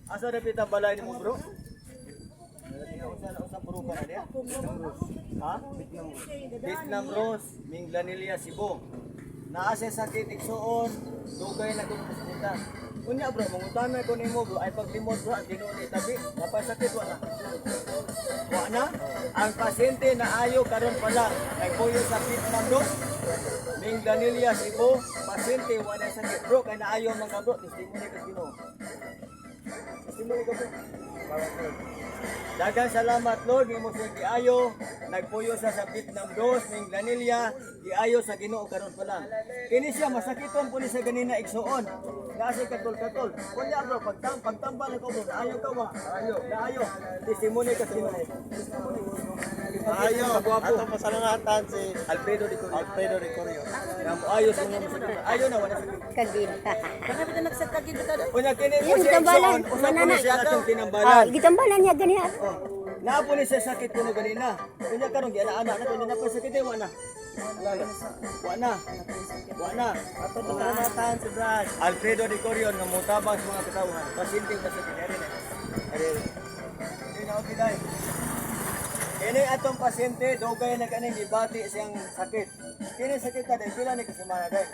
Asa na pitang balay ni mo bro? Usa bro ka na diya? Ha? Vietnam Rose, Minglanilla, Cebu. Naa siya sakit igsuon, dugay na kuno hospital. Unya bro, mangutana ko nimo bro, ay paglimot bro, tinuod ni tabi, napay sakit wala. Wala. Ang pasyente na ayo karon pa lang, nagpuyo sa Vietnam Rose, Minglanilla, Cebu, pasyente wala sakit bro, kay naayo man ka bro, testimony ka Ginoo. Testimony ka bro. Daghang salamat Lord, imo sa giayo, nagpuyo sa Vietnam Rose, Minglanilla, giayo sa Ginoo karon pa lang. Kini siya masakiton po ni sa ganina igsuon. Kasi katol-katol. Kunya bro, pagtambal ko bro, naayo ka wa? Naayo. Testimony ka Ginoo. Ayo, atong pasalamatan si Alfredo de Corio. Ayo sa mga masakit. Ayo na wala sakit. Kagin. Kana ba nagsakagid ka daw? Kunya kini po Yung siya tambalan, igsuon, usa po ni siya atong tinambalan. Ah, gitambalan niya ganiha. Naapo ni siya sakit kuno ganina. Kunya karon gi ana-ana na kunya na pa sakit wa na. Wa na. Ato pasalamatan si Brad Alfredo de Corio nga motabang sa mga katawhan. Pasinting na sakit ari na. Ari. Ini na okay dai. Ini atong pasyente dugay na kaning gibati siyang sakit. Kini sakit ta dai pila ni kasemana dai.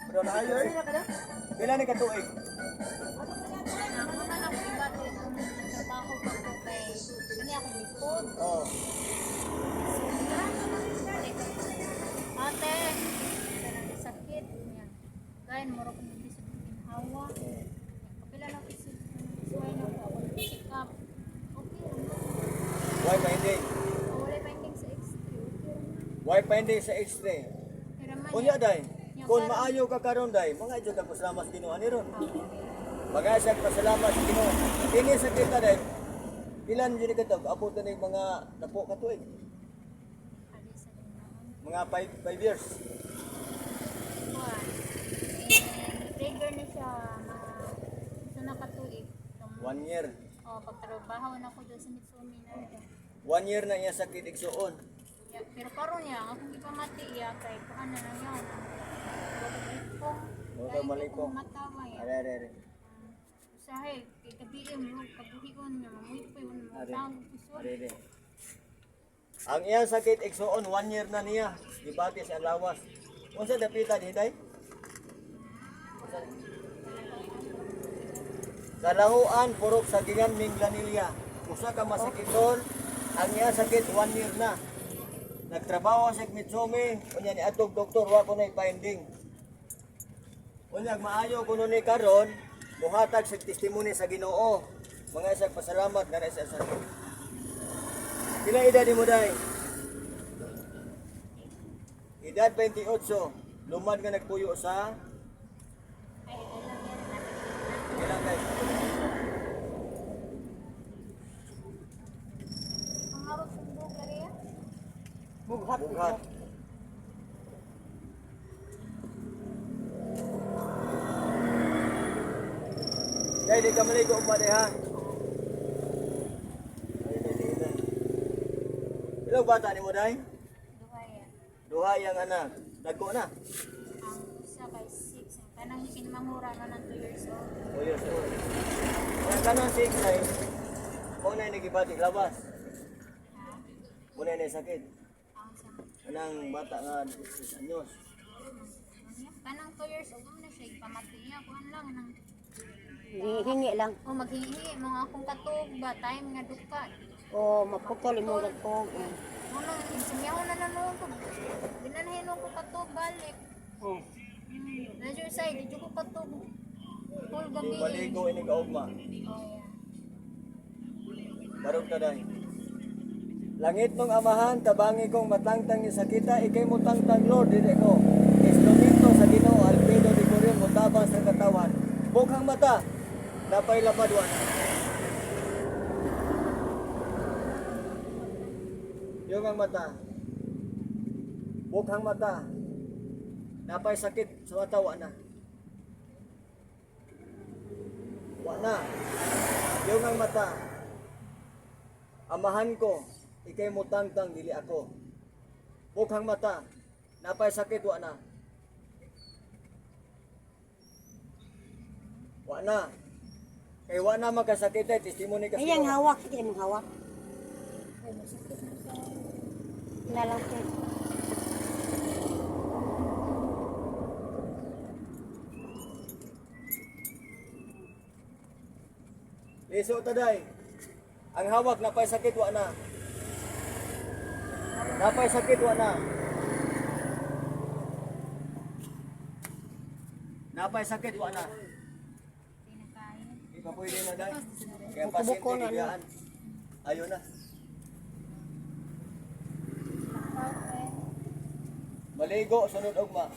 Bro na ayo. Pila ni katuig? Oh. Ate, sakit niya. Kain mo ro kung hindi sa hawa. Kapila na ko si suway na ko ako check up. Okay. Why finding? Wala finding sa X-ray. Okay. Why finding sa X-ray? Pero man. Kunya dai. Kung maayo ka karon dai, mga jud ka pasalamat sa Ginoo ani ron. Bagay sa pasalamat sa Ginoo. Kini sa kita dai. Ilan jud ka to? Abot na yung mga napo ka tuig. Mga 5 years. Trigger na siya sa nakatuig. 1 year. Oh, pagtrabaho na ko doon sa Mitsumi na. 1 year na iya sakit igsuon. Yeah, pero karon niya akong ipamati iya kay kuan na lang yan. Huwag malikong. Matawa ya. Are. Usahay, kay kabiim mo kabuhion niya mamuy pa yun mo Are. tawag kusod. Are. Ang iyang sakit igsuon 1 year na niya. Gibati sa lawas. Unsa dapita ni day? Kalahuan purok sa gingan Minglanilla. Usa ka masakiton, ang iya sakit 1 year na. Nagtrabaho sa Mitsumi, unya ni atog doktor wa ko nay finding. Unya maayo kuno ni karon, buhatag sa testimony sa Ginoo. Mga isang pasalamat na sa sakit. Pila edad ni mo day? Edad 28. Lumad nga nagpuyo sa ilang day? Ang harap sa buhok kariya. Bughat. Day, di ka maligo pa day ha. Ilang bata ni mo day? Duhaya. Duha yang anak. Dagko na. Ang isa kay 6. Ang kanang kinamangura na ng 2 years old. 2 years old. Ang kanon 6 day. Kung na nagibati labas. Muna na sakit. Ang sa Anang bata nga 6 anyos. kanang 2 years old na siya ipamati niya kuan lang nang Hingi lang. o maghihingi mga akong katog ba time nga duka. O maputol mo gagpog. Ano insinyaw na nanon ko. Binanhin ko katog balik. Oh. Leisure side, di ko katog. Full gabi. Baligo ini kaugma. Oh yeah. Barog ta day. Langit mong amahan, tabangi kong matangtang sa kita, ikay mo tangtang Lord, dili ko. Instrumento sa Ginoo, Alfredo de Corio, mutabang sa katawan. Bukhang mata, napay lapadwan. Yung ang mata. Bukhang mata. Napay sakit sa mata, na. Na. Yung ang mata. Amahan ko, ikay mo tangtang dili ako. Bukhang mata, napay sakit na. Wa na. Kay wa na magkasakit ay testimony kasi. Ayang hawak, sige mong hawak. Nalang ko. Liso taday. Ang hawak napay sakit wa na. Napay sakit wa na. Napay sakit wa na. Hindi na kaya. Di pa pwede na day. Kaya Buko-buko pasyente na, bigyan. Ayun na. Lakaw eh. Maligo sunod ugma.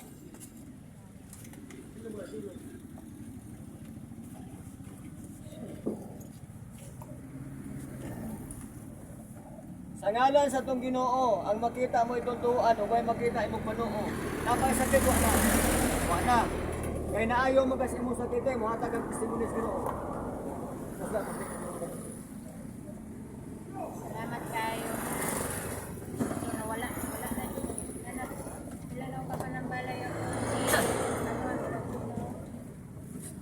Sa ngalan sa tong Ginoo, ang makita mo itong tuan o may makita imong Panoo. Napay sakit wa na. Wa na. Kay naayo mo kasi imong sakit mo hatag ang testimony sa Ginoo. Salamat kayo. Ito na wala na. Wala na ka pa ng balay ako.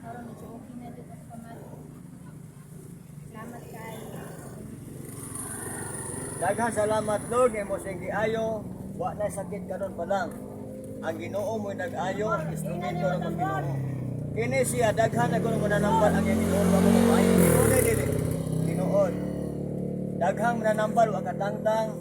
Karon medyo okay na dito sa pamalo. Salamat kayo. Daghang salamat Lord kay mo sing giayo, wa na sakit karon pa lang. Ang Ginoo mo nag-ayo, instrumento ra ng Ginoo. Kini siya daghan na kuno mananambal ang Ginoo wa mo may Ginoo dili. Ginoo. Daghang mananambal wa katangtang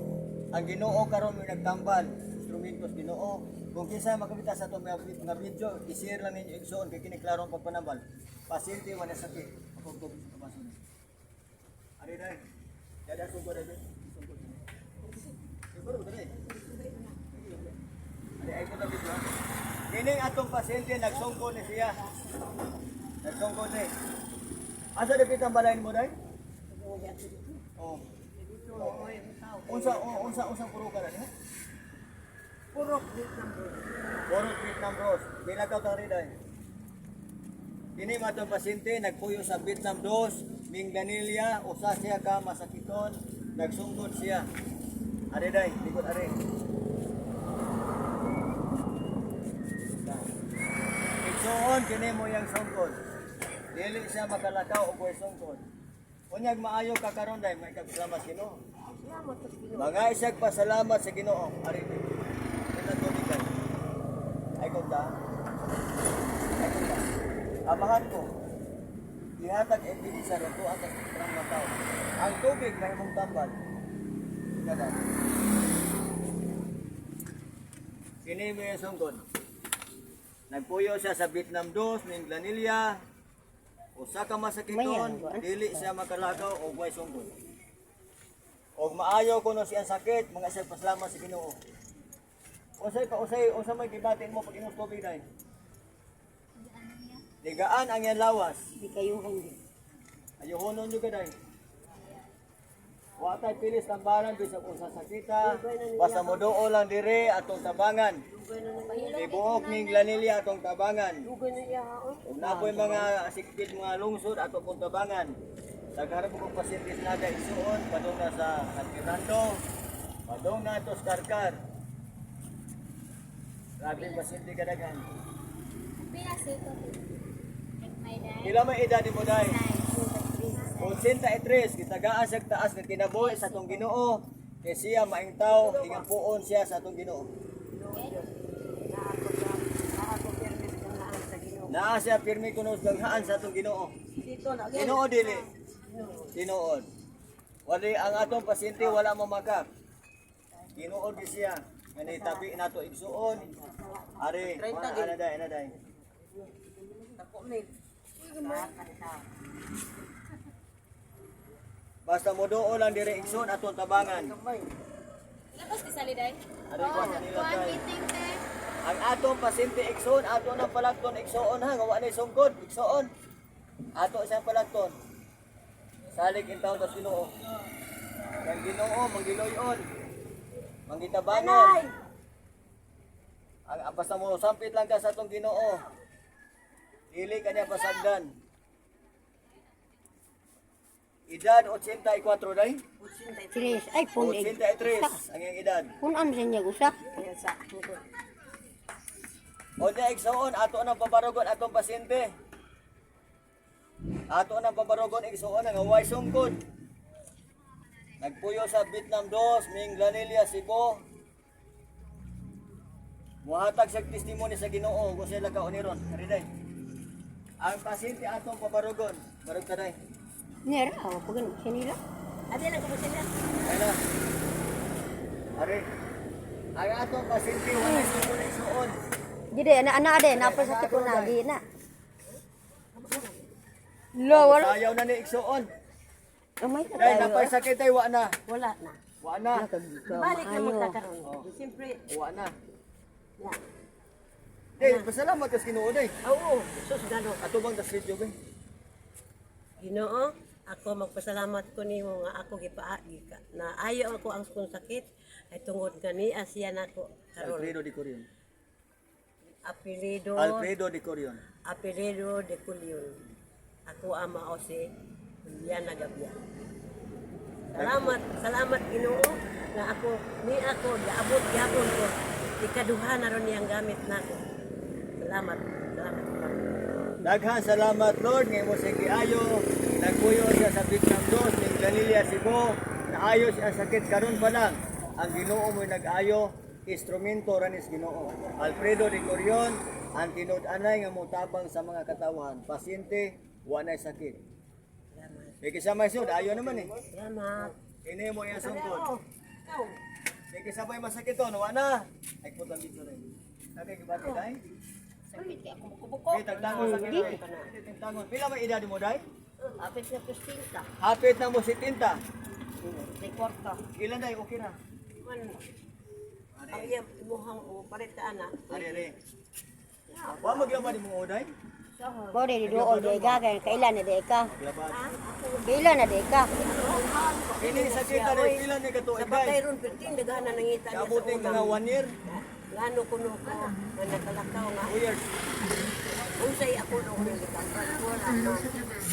ang Ginoo karon mo nagtambal, instrumentos Ginoo. Kung kinsa makakita sa ato nga video, i-share lang ninyo igsoon kay kini klarong pagpanambal. Pasyente wa na sakit. Ako to sa kabasun. Ari dai. Dada sugod dai. Siguro ba dai? Ay ko na video. Kining atong pasyente nagsungkod ni siya. Nagsungkod ni. Asa dapit ang balayin mo dai? Oh. Unsa puro ka na niya? Purok Vietnam bro. Puro Vietnam Bros. Pila ka tari dai? Kini matong pasyente nagpuyo sa Vietnam 2, Ming Danilia, usa siya ka masakiton, nagsungkod siya. Ari dai, likod ari. Igsoon kini mo yang sungkod. Dili siya makalakaw og way sungkod. Unyag maayo ka karon dai may kasalamat Ginoo. Mga isag pasalamat sa Ginoo. Ari. Ito tubig dai. Ay ko ta. Ay ko ta. Amahan ko. Ihatag ebidensya ra to ang kanang mataw. Ang tubig may mong tambal. Kada. Kini mo yung sungkod. Nagpuyo siya sa Vietnam 2, Ming Danilia. Usa ka masakiton, dili siya makalakaw o way sungkod. Og maayo kuno siyang sakit, mga isang pasalamat sa Ginoo. Usay may gibatin mo pag imong tubig dai. Digaan ang iyang lawas. Di kayo hindi. Ayuhonon jud ka dai. Wa tay pilis tambalan bisag usa sakita, basta moduo lang dire atong tabangan. Ibuok ning Glanilia atong tabangan. Napoy mga sikpil mga lungsod ato pong tabangan. Daghan po kong pasyentes na isuon padung na sa San Fernando, padung na to sa Karkar. Grabe pasyente kadaghan. Pinasa ito. May dahil. Pila may edad mo dai? 83 gitagaan sa taas nga kinabuhi sa atong Ginoo. Kay siya maing tawo, ingampuon siya sa atong Ginoo. Naa siya pirmi kuno sa gaghaan sa atong Ginoo. Dito na. Ginoo dili. Tinuod. Wali ang atong pasyente wala mamakak. Tinuod gi siya. Ngani tabi nato igsuon. Ari, ana dai. Tako min. Basta moduo lang dire igsuon atong tabangan. Labas di saliday. Ari ko sa nila Kuan dai. meeting te. Ang atong pasyente igsuon ato nang palagton igsuon ha, nga wa nay sungkod igsuon. Ato siyang palagton. Salig in taon sa Ginoo. Ang Ginoo manggiloyon. Manggitabangon. Ang basta mo sampit lang ka sa atong Ginoo. Dili kanya pasagdan. Edad 84 dai. Silis, ay pun 83 ang iyang edad. Punan sa niya usa. O di igsoon ato nang pabarugon atong pasyente. Ato nang pabarogon igsuon nga way sungkod. Nagpuyo sa Vietnam 2, Ming Lanilla, Cebu. Muhatag sa testimony sa Ginoo kung sila kauniron. Kariday. Ang pasyente atong pabarogon. Barog taday. Nera, ako pa ganun. Sinila. Adi lang ko sila. Ayla. Ari. Ang atong pasyente wala sungkod igsuon. Di de, ana de, napasakit ko na. Di na. Lo, wala. Ayaw na ni igsuon. Amay na Dahil tayo. napay sakit ay wa na. Wala na. Wa na. Balik na magkakaroon. Oh. Siyempre, Wa na. ya. Eh, pasalamat kas Ginoo day. Oo, sus gano. Ato bang tas video ba? Ginoo, ako magpasalamat ko nimo nga ako gipaagi ka. Na ayo ako ang kung sakit ay tungod kani asiya nako karon. Alfredo de Corion. Apelido Alfredo de Corion. Apelido de Culion. Ako ama o si Juliana Gabia. Salamat Ginoo nga ako giabot gyapon ko. Ikaduha na ron niyang gamit nako. Salamat. Daghan salamat Lord nga imo sa giayo. Nagpuyo siya sa Vietnam 2 ning Lanilla, Cebu. Naayo siya sakit karon pa lang. Ang Ginoo mo nag-ayo, instrumento ranis Ginoo. Alfredo de Corion, ang tinud-anay nga motabang sa mga katawan. Pasyente wa nay sakit. Salamat. May kasama siya, ayo naman eh. Salamat. Ini mo yung sungkod. Ikaw. May kasabay masakit to, nawa na. Ay putang dito rin. Sakit gibati dai. Sakit kaya kumukubuko. Hey, tagtangon sakit dai. Tagtangon. Pila may edad mo dai? Apit na kustinta. Hapit na mo 70. May kwarta. Ilan dai okay na? Man. Ang iya imuhang palit ka ana. Ari ari. Wa maglaban di mo oday. Ko de di doon de ka kay kailan na de ka. Maglaban. Kailan na de ka. Ini sakit na rin pila ni katuig Sa batay dai. ron pertin dagana nangita niya Kabuting sa nga ulam. 1 year. Ngano kuno ko na nakalakaw nga. 2 years. Unsay ako nung nilikampan ko na ma.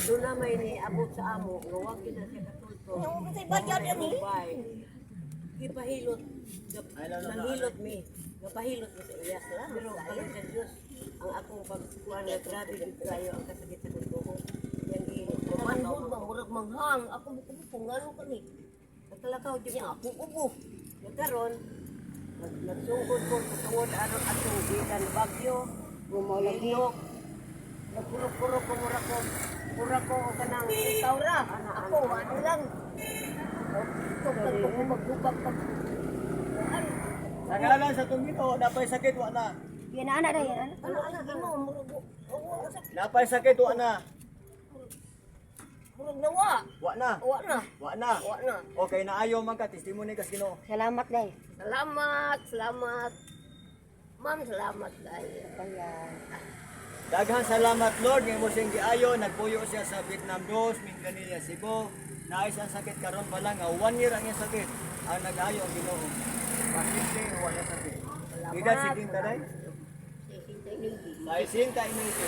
Doon na may niabot sa amo. Huwag yun na siya katulto. Yung kasi bagyan yan eh. Ipahilot. Ay, lalo na. Nanghilot mi. Napahilot mo sa iya. Pero alam sa Diyos. Ang akong pagkuhan na grabe dito kayo ang kasakit sa kuko ko. Yang gihilot ko. Manhod ba murag manghang. Ako mo kung ngano ka ni. Nagkalakaw di ba? Ako ubo. Nagkaroon. Nagsungkod ko sa tungod aron atong gikan bagyo. Gumolagi. Nagpurok-purok ko mura ko. Mura ko o kanang ikaura. Ako ano lang. Tugtag pag Sa ngalan sa tumito, napay sakit wa na. yan ana da yan. Ano gino murag Napay sakit wa na. murag nawa. Wa na. Wa na. Wa na. Wa na. Okay, naayo man ka testimony kas Ginoo. Salamat day. Salamat. Ma'am, salamat dahil. Kaya Daghang salamat Lord nga imo siyang giayo, nagpuyo siya sa Vietnam 2, Mindanao, Cebu. Naay ang sakit karon pa lang, 1 year ang iyang sakit. Ang nag-ayo ang Ginoo. Pasyente wala sakit. Edad si Tinta day? Ay Sinta imiti.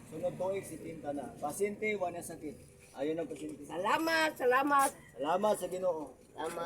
Sunod tuig si Tinta na. Pasyente wala sakit. Ayon ang pasyente. Salamat. Salamat sa Ginoo. Salamat.